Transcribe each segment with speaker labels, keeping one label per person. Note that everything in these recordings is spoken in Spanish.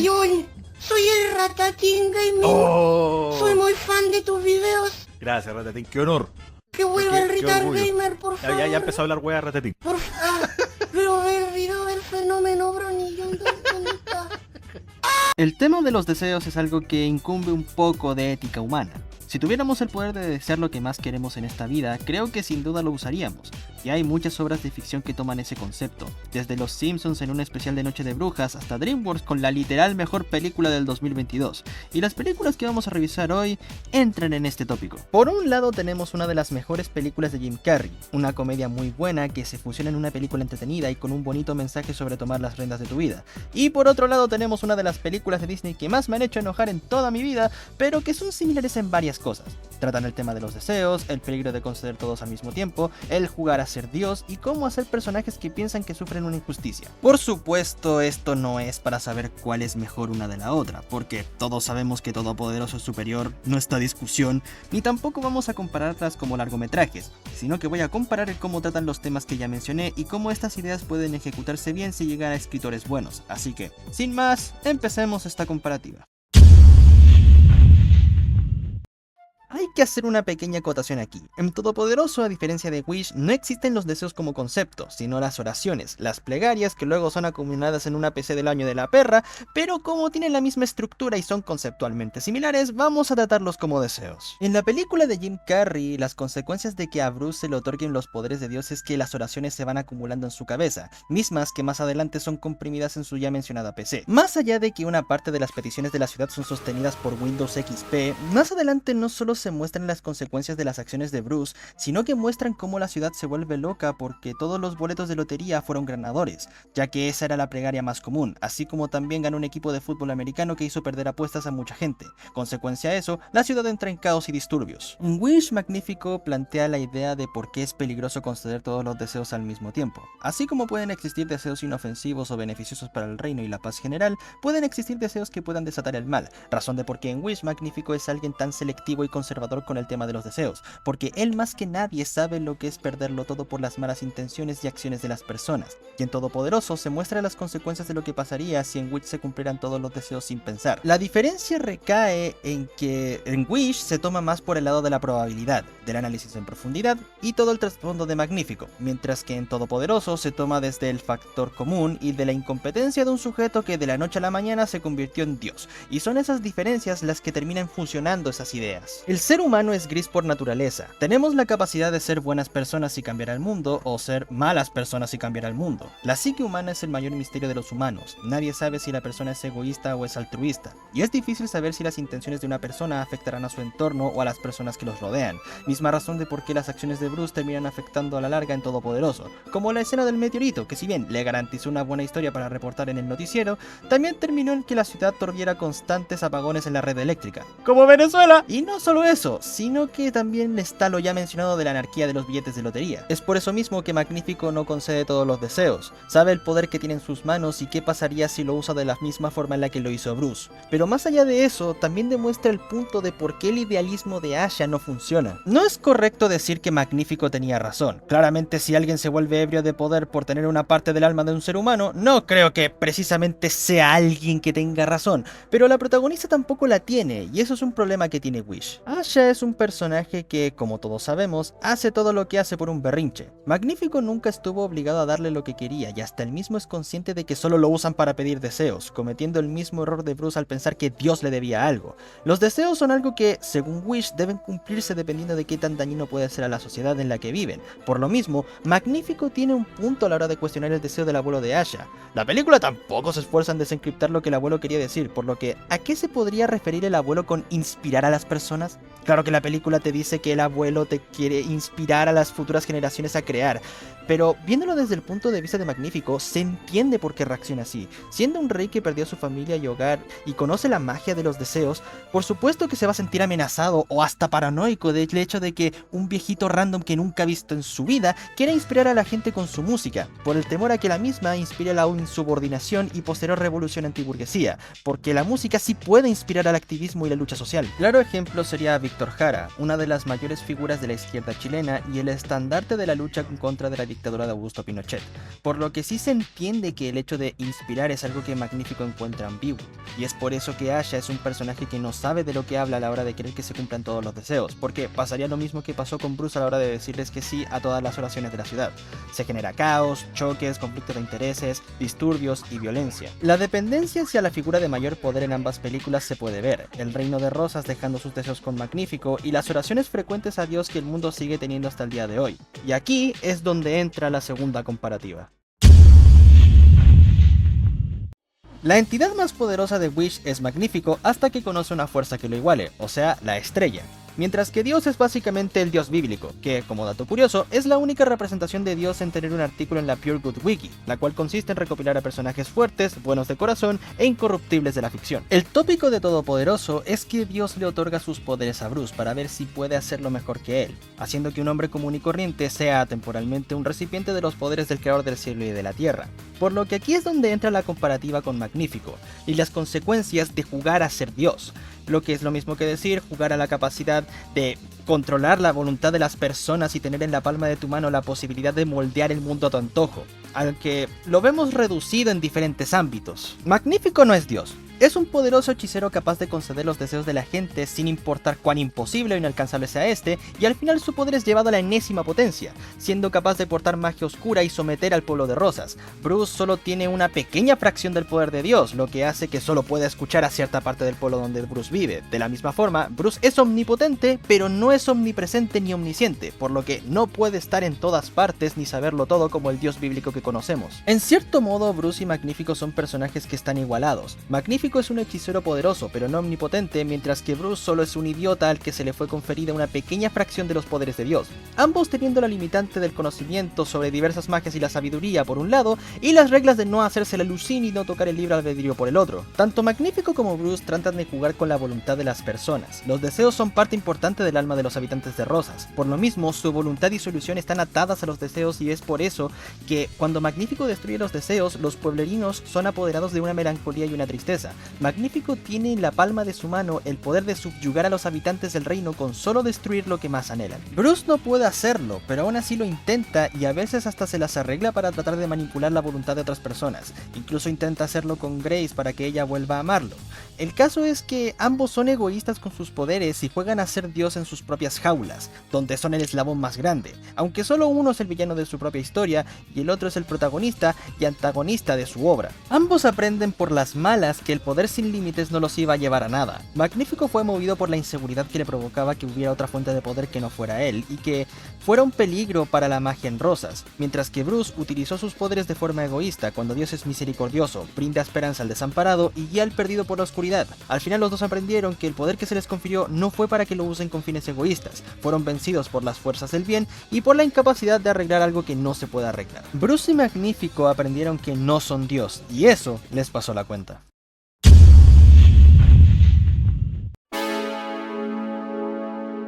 Speaker 1: John, soy el Ratatín Gaming.
Speaker 2: ¡Oh!
Speaker 1: Soy muy fan de tus videos.
Speaker 2: Gracias, Ratatín, qué honor.
Speaker 1: Que vuelva el
Speaker 2: Qué
Speaker 1: Retard
Speaker 2: orgullo.
Speaker 1: Gamer, por
Speaker 2: Ya,
Speaker 1: favor.
Speaker 2: ya empezó a hablar wea Ratatín.
Speaker 1: Por favor. Quiero ver el video del fenómeno Brony John. ¿Dónde está?
Speaker 3: El tema de los deseos es algo que incumbe un poco de ética humana. Si tuviéramos el poder de desear lo que más queremos en esta vida, creo que sin duda lo usaríamos. Y hay muchas obras de ficción que toman ese concepto, desde Los Simpsons en un especial de Noche de Brujas hasta DreamWorks con la literal mejor película del 2022. Y las películas que vamos a revisar hoy entran en este tópico. Por un lado tenemos una de las mejores películas de Jim Carrey, una comedia muy buena que se fusiona en una película entretenida y con un bonito mensaje sobre tomar las riendas de tu vida. Y por otro lado tenemos una de las películas de Disney que más me han hecho enojar en toda mi vida, pero que son similares en varias cosas. Tratan el tema de los deseos, el peligro de conceder todos al mismo tiempo, el jugar a ser Dios y cómo hacer personajes que piensan que sufren una injusticia. Por supuesto, esto no es para saber cuál es mejor una de la otra, porque todos sabemos que Todopoderoso es superior, no está discusión, ni tampoco vamos a compararlas como largometrajes, sino que voy a comparar el cómo tratan los temas que ya mencioné y cómo estas ideas pueden ejecutarse bien si llegan a escritores buenos. Así que, sin más, empecemos esta comparativa. Hay que hacer una pequeña acotación aquí. En Todopoderoso, a diferencia de Wish, no existen los deseos como concepto, sino las oraciones, las plegarias que luego son acumuladas en una PC del año de la perra, pero como tienen la misma estructura y son conceptualmente similares, vamos a tratarlos como deseos. En la película de Jim Carrey, las consecuencias de que a Bruce se le otorguen los poderes de Dios es que las oraciones se van acumulando en su cabeza, mismas que más adelante son comprimidas en su ya mencionada PC. Más allá de que una parte de las peticiones de la ciudad son sostenidas por Windows XP, más adelante no solo se muestran las consecuencias de las acciones de Bruce, sino que muestran cómo la ciudad se vuelve loca porque todos los boletos de lotería fueron ganadores, ya que esa era la plegaria más común, así como también ganó un equipo de fútbol americano que hizo perder apuestas a mucha gente. Consecuencia de eso, la ciudad entra en caos y disturbios. En Wish, Magnífico plantea la idea de por qué es peligroso conceder todos los deseos al mismo tiempo. Así como pueden existir deseos inofensivos o beneficiosos para el reino y la paz general, pueden existir deseos que puedan desatar el mal, razón de por qué en Wish Magnífico es alguien tan selectivo y conservador con el tema de los deseos, porque él más que nadie sabe lo que es perderlo todo por las malas intenciones y acciones de las personas, y en Todopoderoso se muestran las consecuencias de lo que pasaría si en Wish se cumplieran todos los deseos sin pensar. La diferencia recae en que en Wish se toma más por el lado de la probabilidad, del análisis en profundidad y todo el trasfondo de Magnífico, mientras que en Todopoderoso se toma desde el factor común y de la incompetencia de un sujeto que de la noche a la mañana se convirtió en Dios, y son esas diferencias las que terminan funcionando esas ideas. El ser humano es gris por naturaleza. Tenemos la capacidad de ser buenas personas y cambiar al mundo, o ser malas personas y cambiar al mundo. La psique humana es el mayor misterio de los humanos. Nadie sabe si la persona es egoísta o es altruista. Y es difícil saber si las intenciones de una persona afectarán a su entorno o a las personas que los rodean. Misma razón de por qué las acciones de Bruce terminan afectando a la larga en Todopoderoso. Como la escena del meteorito, que si bien le garantizó una buena historia para reportar en el noticiero, también terminó en que la ciudad tuviera constantes apagones en la red eléctrica. ¡Como Venezuela! Y no solo eso, sino que también está lo ya mencionado de la anarquía de los billetes de lotería. Es por eso mismo que Magnífico no concede todos los deseos. Sabe el poder que tiene en sus manos y qué pasaría si lo usa de la misma forma en la que lo hizo Bruce. Pero más allá de eso, también demuestra el punto de por qué el idealismo de Asha no funciona. No es correcto decir que Magnífico tenía razón. Claramente, si alguien se vuelve ebrio de poder por tener una parte del alma de un ser humano, no creo que precisamente sea alguien que tenga razón. Pero la protagonista tampoco la tiene, y eso es un problema que tiene Wish. Asha es un personaje que, como todos sabemos, hace todo lo que hace por un berrinche. Magnífico nunca estuvo obligado a darle lo que quería y hasta él mismo es consciente de que solo lo usan para pedir deseos, cometiendo el mismo error de Bruce al pensar que Dios le debía algo. Los deseos son algo que, según Wish, deben cumplirse dependiendo de qué tan dañino puede ser a la sociedad en la que viven. Por lo mismo, Magnífico tiene un punto a la hora de cuestionar el deseo del abuelo de Asha. La película tampoco se esfuerza en desencriptar lo que el abuelo quería decir, por lo que, ¿a qué se podría referir el abuelo con inspirar a las personas? Claro que la película te dice que el abuelo te quiere inspirar a las futuras generaciones a crear, pero viéndolo desde el punto de vista de Magnífico, se entiende por qué reacciona así. Siendo un rey que perdió a su familia y hogar y conoce la magia de los deseos, por supuesto que se va a sentir amenazado o hasta paranoico del hecho de que un viejito random que nunca ha visto en su vida quiera inspirar a la gente con su música, por el temor a que la misma inspire la insubordinación y posterior revolución antiburguesía, porque la música sí puede inspirar al activismo y la lucha social. Claro ejemplo sería conocería a Víctor Jara, una de las mayores figuras de la izquierda chilena y el estandarte de la lucha en contra de la dictadura de Augusto Pinochet, por lo que sí se entiende que el hecho de inspirar es algo que Magnífico encuentra ambiguo, y es por eso que Asha es un personaje que no sabe de lo que habla a la hora de querer que se cumplan todos los deseos, porque pasaría lo mismo que pasó con Bruce a la hora de decirles que sí a todas las oraciones de la ciudad. Se genera caos, choques, conflictos de intereses, disturbios y violencia. La dependencia hacia la figura de mayor poder en ambas películas se puede ver, el reino de Rosas dejando sus deseos con Magnífico y las oraciones frecuentes a Dios que el mundo sigue teniendo hasta el día de hoy. Y aquí es donde entra la segunda comparativa. La entidad más poderosa de Wish es Magnífico hasta que conoce una fuerza que lo iguale, o sea, la estrella. Mientras que Dios es básicamente el dios bíblico, que, como dato curioso, es la única representación de Dios en tener un artículo en la Pure Good Wiki, la cual consiste en recopilar a personajes fuertes, buenos de corazón e incorruptibles de la ficción. El tópico de Todopoderoso es que Dios le otorga sus poderes a Bruce para ver si puede hacerlo mejor que él, haciendo que un hombre común y corriente sea temporalmente un recipiente de los poderes del creador del cielo y de la tierra. Por lo que aquí es donde entra la comparativa con Magnífico, y las consecuencias de jugar a ser Dios, lo que es lo mismo que decir jugar a la capacidad de controlar la voluntad de las personas y tener en la palma de tu mano la posibilidad de moldear el mundo a tu antojo, al que lo vemos reducido en diferentes ámbitos. Magnífico no es Dios. Es un poderoso hechicero capaz de conceder los deseos de la gente sin importar cuán imposible o inalcanzable sea este, y al final su poder es llevado a la enésima potencia, siendo capaz de portar magia oscura y someter al pueblo de Rosas. Bruce solo tiene una pequeña fracción del poder de Dios, lo que hace que solo pueda escuchar a cierta parte del pueblo donde Bruce vive. De la misma forma, Bruce es omnipotente, pero no es omnipresente ni omnisciente, por lo que no puede estar en todas partes ni saberlo todo como el dios bíblico que conocemos. En cierto modo, Bruce y Magnífico son personajes que están igualados. Magnífico es un hechicero poderoso, pero no omnipotente, mientras que Bruce solo es un idiota al que se le fue conferida una pequeña fracción de los poderes de Dios, ambos teniendo la limitante del conocimiento sobre diversas magias y la sabiduría por un lado, y las reglas de no hacerse la lucín y no tocar el libre albedrío por el otro. Tanto Magnífico como Bruce tratan de jugar con la voluntad de las personas. Los deseos son parte importante del alma de los habitantes de Rosas, por lo mismo su voluntad y su ilusión están atadas a los deseos, y es por eso que cuando Magnífico destruye los deseos, los pueblerinos son apoderados de una melancolía y una tristeza. Magnífico tiene en la palma de su mano el poder de subyugar a los habitantes del reino con solo destruir lo que más anhelan. Bruce no puede hacerlo, pero aún así lo intenta y a veces hasta se las arregla para tratar de manipular la voluntad de otras personas. Incluso intenta hacerlo con Grace para que ella vuelva a amarlo. El caso es que ambos son egoístas con sus poderes y juegan a ser Dios en sus propias jaulas, donde son el eslabón más grande, aunque solo uno es el villano de su propia historia y el otro es el protagonista y antagonista de su obra. Ambos aprenden por las malas que el poder sin límites no los iba a llevar a nada. Magnífico fue movido por la inseguridad que le provocaba que hubiera otra fuente de poder que no fuera él y que fuera un peligro para la magia en Rosas, mientras que Bruce utilizó sus poderes de forma egoísta cuando Dios es misericordioso, brinda esperanza al desamparado y guía al perdido por la oscuridad. Al final los dos aprendieron que el poder que se les confirió no fue para que lo usen con fines egoístas, fueron vencidos por las fuerzas del bien y por la incapacidad de arreglar algo que no se puede arreglar. Bruce y Magnífico aprendieron que no son Dios y eso les pasó la cuenta.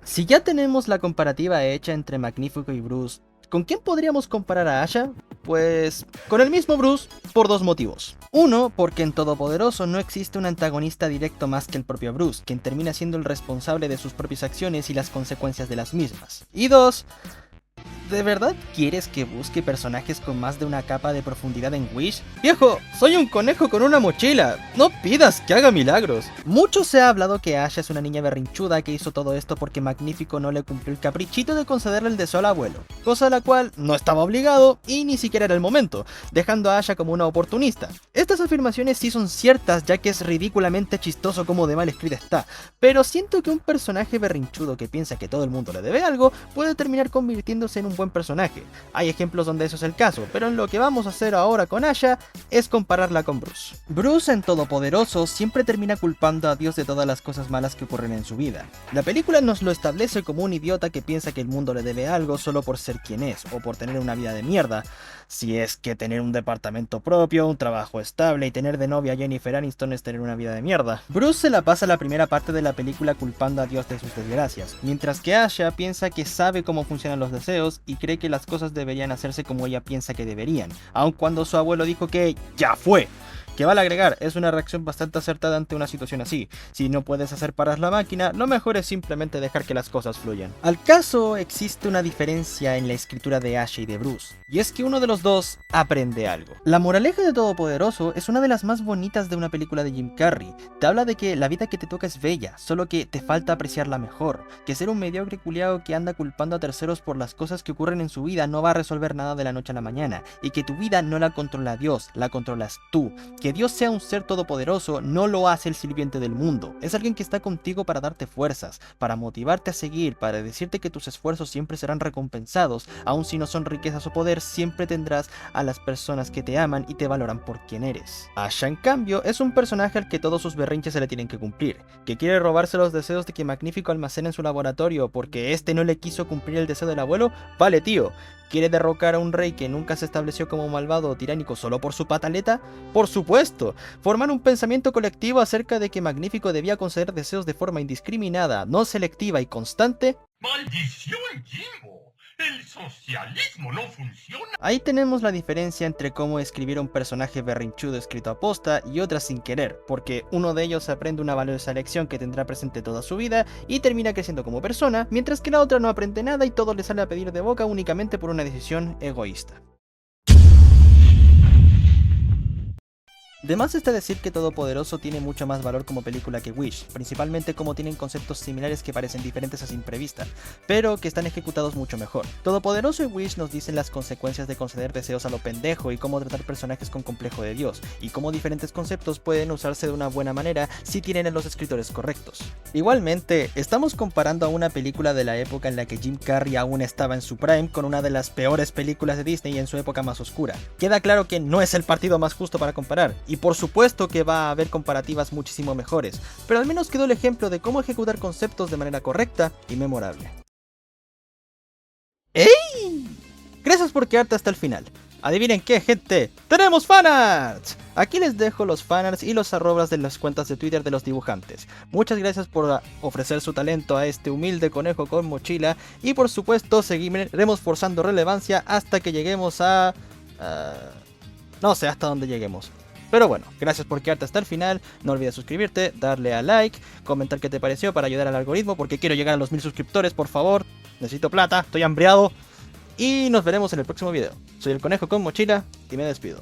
Speaker 3: Si ya tenemos la comparativa hecha entre Magnífico y Bruce, ¿con quién podríamos comparar a Asha? Pues con el mismo Bruce, por dos motivos. Uno, porque en Todopoderoso no existe un antagonista directo más que el propio Bruce, quien termina siendo el responsable de sus propias acciones y las consecuencias de las mismas. Y dos, ¿de verdad quieres que busque personajes con más de una capa de profundidad en Wish? ¡Viejo! ¡Soy un conejo con una mochila! ¡No pidas que haga milagros! Mucho se ha hablado que Asha es una niña berrinchuda que hizo todo esto porque Magnífico no le cumplió el caprichito de concederle el deseo al abuelo, cosa a la cual no estaba obligado y ni siquiera era el momento, dejando a Asha como una oportunista. Estas afirmaciones sí son ciertas, ya que es ridículamente chistoso como de mal escrita está, pero siento que un personaje berrinchudo que piensa que todo el mundo le debe algo puede terminar convirtiéndose en un buen personaje. Hay ejemplos donde eso es el caso, pero en lo que vamos a hacer ahora con Asha es compararla con Bruce. Bruce en Todopoderoso siempre termina culpando a Dios de todas las cosas malas que ocurren en su vida. La película nos lo establece como un idiota que piensa que el mundo le debe algo solo por ser quien es, o por tener una vida de mierda. Si es que tener un departamento propio, un trabajo estable y tener de novia a Jennifer Aniston es tener una vida de mierda. Bruce se la pasa la primera parte de la película culpando a Dios de sus desgracias, mientras que Asha piensa que sabe cómo funcionan los deseos y cree que las cosas deberían hacerse como ella piensa que deberían, aun cuando su abuelo dijo que ¡ya fue! Que vale agregar, es una reacción bastante acertada ante una situación así. Si no puedes hacer parar la máquina, lo mejor es simplemente dejar que las cosas fluyan. Al caso, existe una diferencia en la escritura de Ash y de Bruce, y es que uno de los dos aprende algo. La moraleja de Todopoderoso es una de las más bonitas de una película de Jim Carrey. Te habla de que la vida que te toca es bella, solo que te falta apreciarla mejor, que ser un mediocre culiao que anda culpando a terceros por las cosas que ocurren en su vida no va a resolver nada de la noche a la mañana, y que tu vida no la controla Dios, la controlas tú. Que Dios sea un ser todopoderoso no lo hace el sirviente del mundo, es alguien que está contigo para darte fuerzas, para motivarte a seguir, para decirte que tus esfuerzos siempre serán recompensados, aun si no son riquezas o poder, siempre tendrás a las personas que te aman y te valoran por quien eres. Asha, en cambio, es un personaje al que todos sus berrinches se le tienen que cumplir, que quiere robarse los deseos de que Magnífico almacene en su laboratorio porque este no le quiso cumplir el deseo del abuelo. Vale, tío. ¿Quiere derrocar a un rey que nunca se estableció como malvado o tiránico solo por su pataleta? ¡Por supuesto! Formar un pensamiento colectivo acerca de que Magnífico debía conceder deseos de forma indiscriminada, no selectiva y constante.
Speaker 4: ¡Maldición, Jimbo! ¡El socialismo no funciona!
Speaker 3: Ahí tenemos la diferencia entre cómo escribir un personaje berrinchudo escrito a posta y otra sin querer, porque uno de ellos aprende una valiosa lección que tendrá presente toda su vida y termina creciendo como persona, mientras que la otra no aprende nada y todo le sale a pedir de boca únicamente por una decisión egoísta. De más está decir que Todopoderoso tiene mucho más valor como película que Wish, principalmente como tienen conceptos similares que parecen diferentes a simple vista, pero que están ejecutados mucho mejor. Todopoderoso y Wish nos dicen las consecuencias de conceder deseos a lo pendejo y cómo tratar personajes con complejo de Dios, y cómo diferentes conceptos pueden usarse de una buena manera si tienen a los escritores correctos. Igualmente, estamos comparando a una película de la época en la que Jim Carrey aún estaba en su prime con una de las peores películas de Disney en su época más oscura. Queda claro que no es el partido más justo para comparar, y por supuesto que va a haber comparativas muchísimo mejores, pero al menos quedó el ejemplo de cómo ejecutar conceptos de manera correcta y memorable. ¡Ey! Gracias por quedarte hasta el final. Adivinen qué, gente, ¡tenemos fanarts! Aquí les dejo los fanarts y los arrobas de las cuentas de Twitter de los dibujantes. Muchas gracias por ofrecer su talento a este humilde conejo con mochila, y por supuesto seguiremos forzando relevancia hasta que lleguemos a... no sé hasta dónde lleguemos. Pero bueno, gracias por quedarte hasta el final, no olvides suscribirte, darle a like, comentar qué te pareció para ayudar al algoritmo porque quiero llegar a los 1000 suscriptores, por favor, necesito plata, estoy hambriado, y nos veremos en el próximo video. Soy el conejo con mochila y me despido.